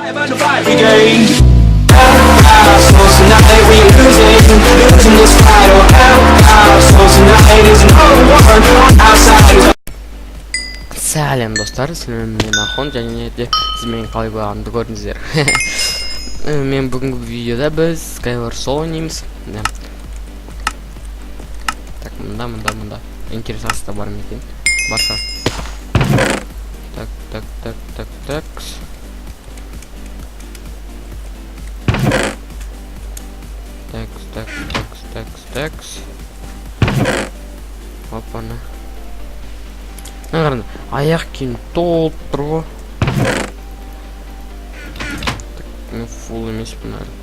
Сәлем достар, мен Ахон, және де сіз менің қалай болғанымды көрдіңіздер. Мен бүгінгі видеода біз Skyward Soul ойнаймыз. Так, мында. Интересация бар ма екен? Бар шығар. Так. Опа-на. Қараңыз, аяқ киім толып тұр ғой. Мен фул емеспін әлі.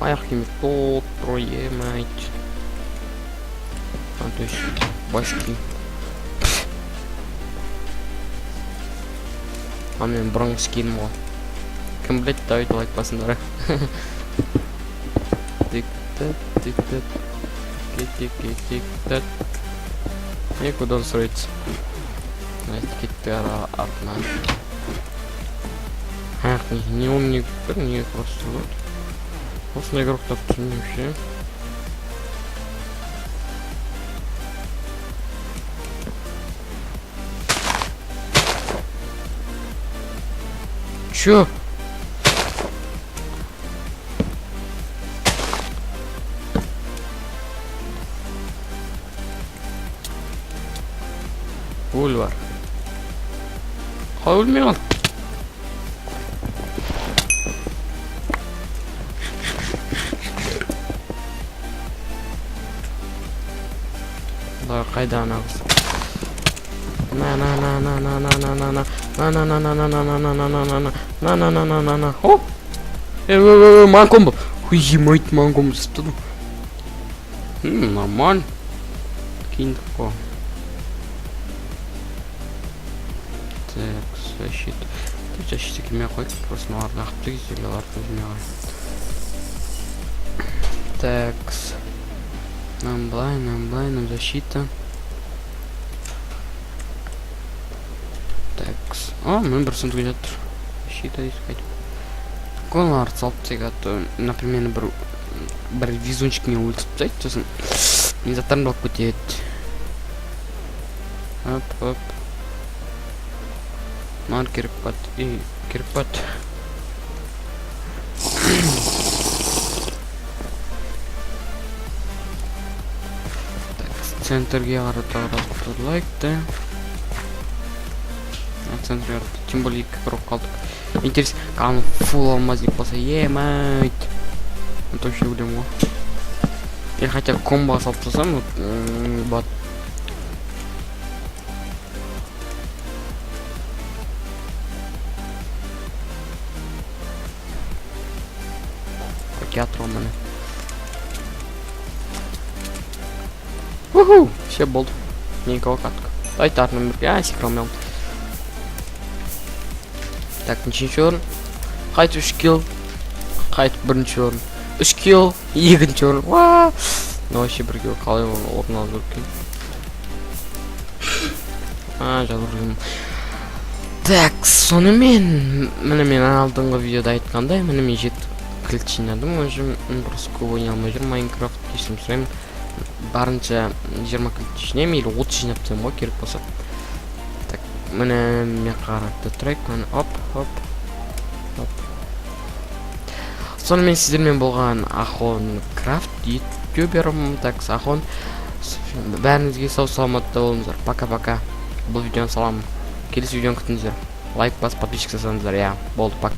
Аяқ киім толып тұр, емайт. То есть бас киім. Мен бұрынғы скинім ғой. Кім білет дауды айтпасындар. Тик-тик. И куда он строится? Кетті артынан. Не умник, не просто вот. Осындай игрок таптым вообще. Чё? Ульвар. Қалай өлмей қалды? Қайда ана қыз? На. Оп! Манком бұл. Емайт манком сыптыдым. Нормально. Киндік қо. Защита келмей қойды, просто мағарын ақыпты кездереларды өзіме қой. Такс. Нам защита. Такс. Мен бір сұмды көйнет тұр. Защита дейсі қайтып. Қолар салып тегатты. Например, бір везунчик мен өлтіп тайды, сосын мен заттарын болып көтеді. Оп. Нар кирпат. Центрге қарата лайкты. Центрге қарата. Тем более как қалдық. Интерес, қаны фул алмаз деп болса, емайт. Точно білем ғой. Я хотя комбо салып тұрсам, бат. Театр мене. Уху! Все болды. Никого катка. Айтар номер 5 секромел. Так, ничінші орын. Қайт 3 килл. Қайт 1-ші орын. 3 килл, 2-ші орын. Ваа! Ну вообще бірге қалай орын алып жүрген. Жалғырым. Так, сонымен мен алдыңғы видеода айтқандай, мен 7 кілт жинадым, уже просто көп ойнай алмай жүр Майнкрафт, кешірім сұраймын. Барынша 20 кілт жинаймын, или 30 жинап тем ғой керек болса. Так, міне мен қаратты тұрайық, міне оп. Сонымен сіздермен болған Ахон Крафт ютуберім. Так, Ахон, бәріңізге сау саламатта болыңыздар. Пока-пока. Бұл видеоны саламын. Келесі видеоны күтіңіздер. Лайк бас, подписчик жасаңыздар. Болды, пока.